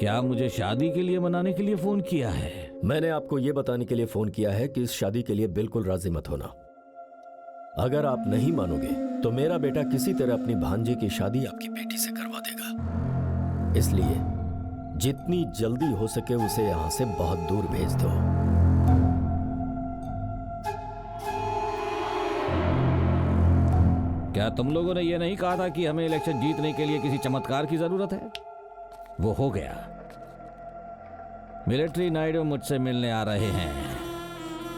क्या मुझे शादी के लिए मनाने के लिए फोन किया है? मैंने आपको यह बताने के लिए फोन किया है कि इस शादी के लिए बिल्कुल राजी मत होना। अगर आप नहीं मानोगे तो मेरा बेटा किसी तरह अपनी भांजी की शादी आपकी बेटी से करवा देगा। इसलिए जितनी जल्दी हो सके उसे यहां से बहुत दूर भेज दो। क्या तुम लोगों ने यह नहीं कहा था कि हमें इलेक्शन जीतने के लिए किसी चमत्कार की जरूरत है? वो हो गया। मिलिट्री नायडू मुझसे मिलने आ रहे हैं।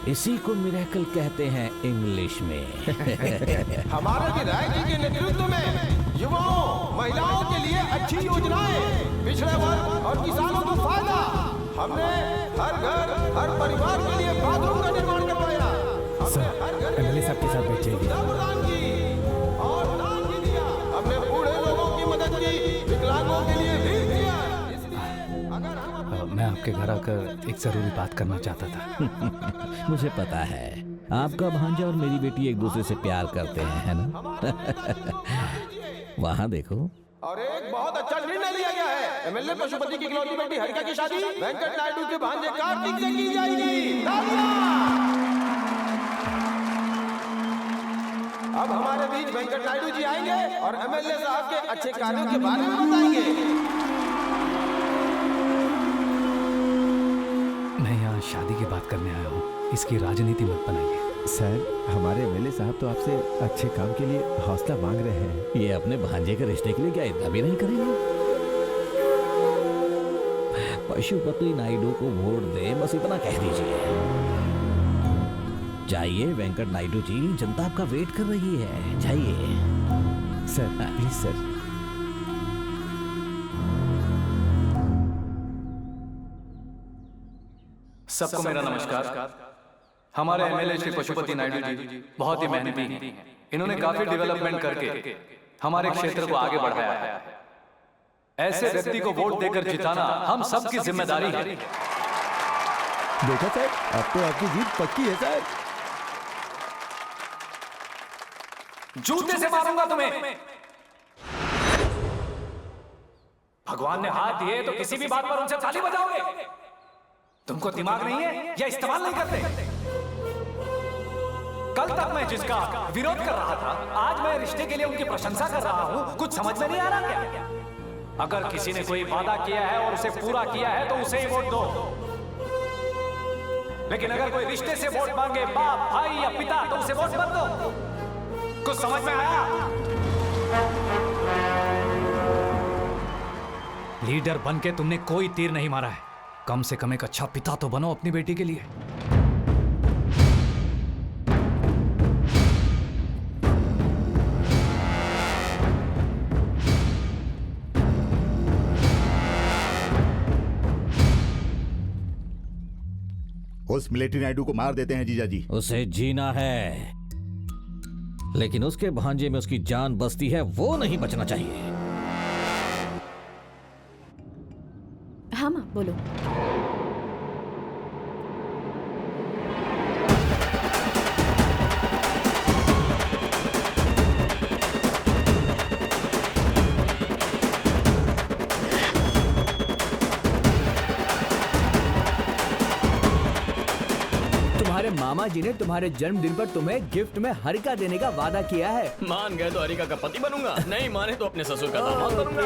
इसी को मिरेकल कहते हैं इंग्लिश में। हमारे विधायक जी के नेतृत्व में युवाओं, महिलाओं के लिए अच्छी योजनाएं, पिछड़े वर्ग और किसानों को फायदा। हमने हर घर, हर परिवार के लिए बाथरूम का निर्माण करवाया। एमएलए साहब के साथ बैठिए। दान की और दान भी दिया। हमने बूढ़े लोगों की मदद की, विकलांगों के लिए भी दिया। मैं आपके घर आकर एक जरूरी बात करना चाहता था। मुझे पता है आपका भांजा और मेरी बेटी एक दूसरे से प्यार करते हैं, है ना? वहाँ देखो। और एक बहुत अच्छा निर्णय लिया गया है। एमएलए पशुपति की इकलौती बेटी हरिका की शादी वेंकट नायडू के भांजे कार्तिक से की जाएगी। अब हमारे बीच वेंकट नायडू जी आएंगे और एमएलए साहब के अच्छे कार्यों के बारे में बताएंगे। मैं यहाँ शादी की बात करने आया हूँ, इसकी राजनीति मत बनाइए। सर, हमारे एमएलए साहब तो आपसे अच्छे काम के लिए हौसला मांग रहे हैं। ये अपने भांजे के रिश्ते के लिए क्या इतना भी नहीं करेंगे? पशुपति नायडू को वोट दे, बस इतना कह दीजिए। जाइए वेंकट नायडू जी, जनता आपका वेट कर रही है। जाइए सर, प्लीज सर। सबको मेरा नमस्कार। हमारे एमएलए श्री पशुपति नायडू जी बहुत ही मेहनती हैं। इन्होंने काफी डेवलपमेंट करके हमारे क्षेत्र को आगे बढ़ाया है। ऐसे व्यक्ति को वोट देकर जिताना हम सबकी जिम्मेदारी है। देखा सर, अब तो आपकी जीत पक्की है सर। जूते से मारूंगा तुम्हें। भगवान ने हाथ दिए तो किसी भी बात पर उनसे ताली बजाओगे? तुमको दिमाग नहीं है या इस्तेमाल नहीं करते? कल तक मैं जिसका विरोध कर रहा था, आज मैं रिश्ते के लिए उनकी प्रशंसा कर रहा हूं। कुछ समझ में नहीं आ रहा क्या? अगर किसी ने कोई वादा किया है और उसे पूरा किया है तो उसे ही वोट दो। लेकिन अगर कोई रिश्ते से वोट मांगे, बाप, भाई या पिता, तो उसे वोट मत दो। कुछ समझ में आया? लीडर बन के तुमने कोई तीर नहीं मारा है। कम से कम एक अच्छा पिता तो बनो अपनी बेटी के लिए। उस मिलिट्री नायडू को मार देते हैं जीजा जी। उसे जीना है, लेकिन उसके भांजे में उसकी जान बसती है, वो नहीं बचना चाहिए। हाँ माँ, बोलो। तुम्हारे मामा जी ने तुम्हारे जन्मदिन पर तुम्हें गिफ्ट में हरिका देने का वादा किया है। मान गए तो हरिका का पति बनूंगा, नहीं माने तो अपने ससुर का दामाद बनूंगा।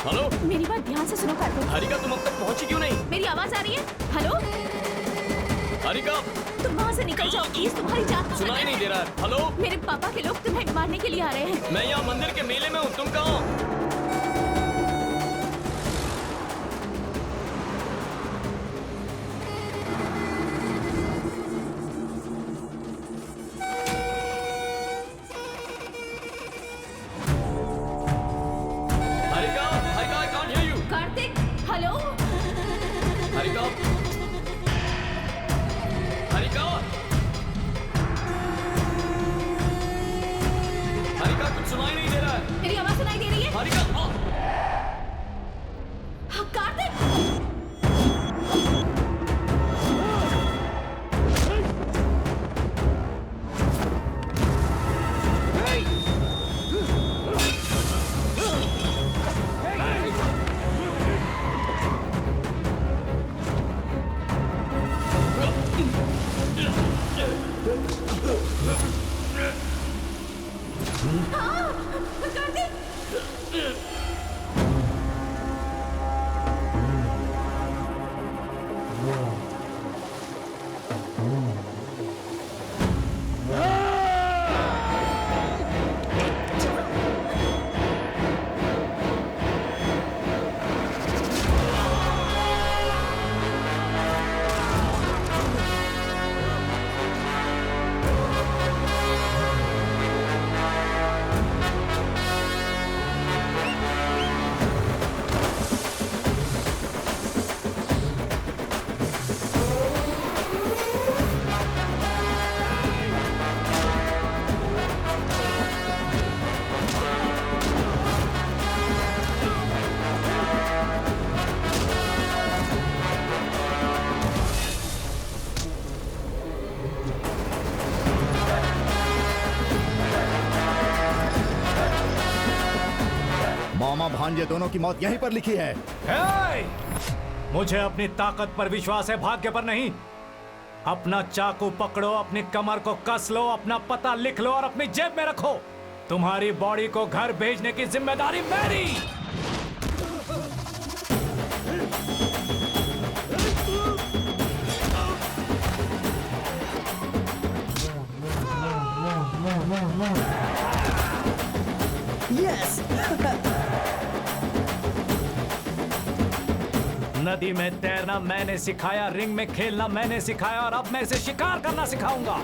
हेलो, मेरी बात ध्यान से सुनो कार्तिक। हरिका तुम अब तक पहुंची क्यों नहीं? मेरी आवाज आ रही है? हेलो, हरिका तुम वहाँ से निकल जाओ प्लीज, तुम्हारी जान सुनाई नहीं दे रहा है। हेलो, मेरे पापा के लोग तुम्हें मारने के लिए आ रहे हैं। मैं यहाँ मंदिर के मेले में हूँ, तुम कहाँ हो? मामा भांजे दोनों की मौत यहीं पर लिखी है। हे! मुझे अपनी ताकत पर विश्वास है, भाग्य पर नहीं। अपना चाकू पकड़ो, अपनी कमर को कस लो, अपना पता लिख लो और अपनी जेब में रखो। तुम्हारी बॉडी को घर भेजने की जिम्मेदारी मेरी। नदी में तैरना मैंने सिखाया, रिंग में खेलना मैंने सिखाया और अब मैं इसे शिकार करना सिखाऊंगा।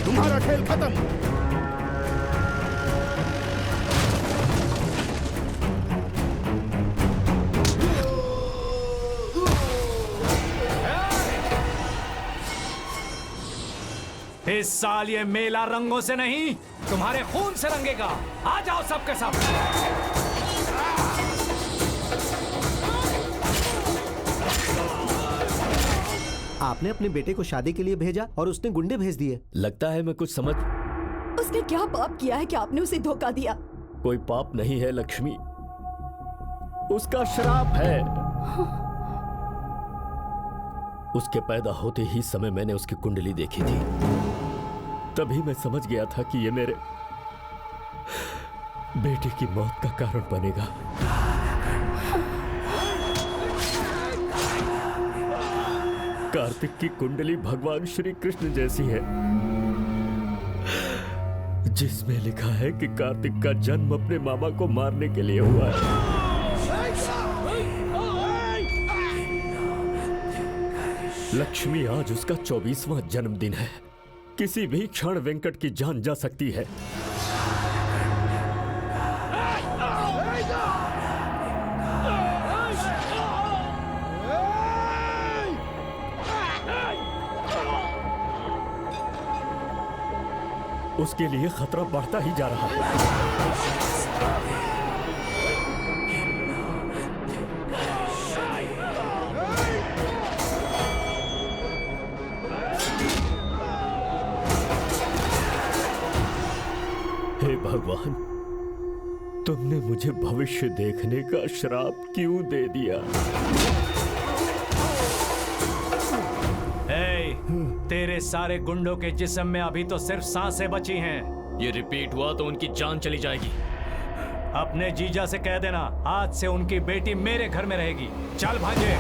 तुम्हारा खेल खत्म। इस साल ये मेला रंगों से नहीं, तुम्हारे खून से रंगेगा। आ जाओ सबके सब। आपने अपने बेटे को शादी के लिए भेजा और उसने गुंडे भेज दिए। लगता है मैं कुछ समझ। उसने क्या पाप किया है कि आपने उसे धोखा दिया? कोई पाप नहीं है लक्ष्मी, उसका श्राप है। उसके पैदा होते ही समय मैंने उसकी कुंडली देखी थी, तभी मैं समझ गया था कि ये मेरे बेटे की मौत का कारण बनेगा। कार्तिक की कुंडली भगवान श्री कृष्ण जैसी है, जिसमें लिखा है कि कार्तिक का जन्म अपने मामा को मारने के लिए हुआ है। लक्ष्मी, आज उसका 24वां जन्मदिन है। किसी भी क्षण वेंकट की जान जा सकती है। उसके लिए खतरा बढ़ता ही जा रहा है। हे भगवान, तुमने मुझे भविष्य देखने का श्राप क्यों दे दिया? तेरे सारे गुंडों के जिस्म में अभी तो सिर्फ सांसें बची हैं। ये रिपीट हुआ तो उनकी जान चली जाएगी। अपने जीजा से कह देना, आज से उनकी बेटी मेरे घर में रहेगी। चल भांजे।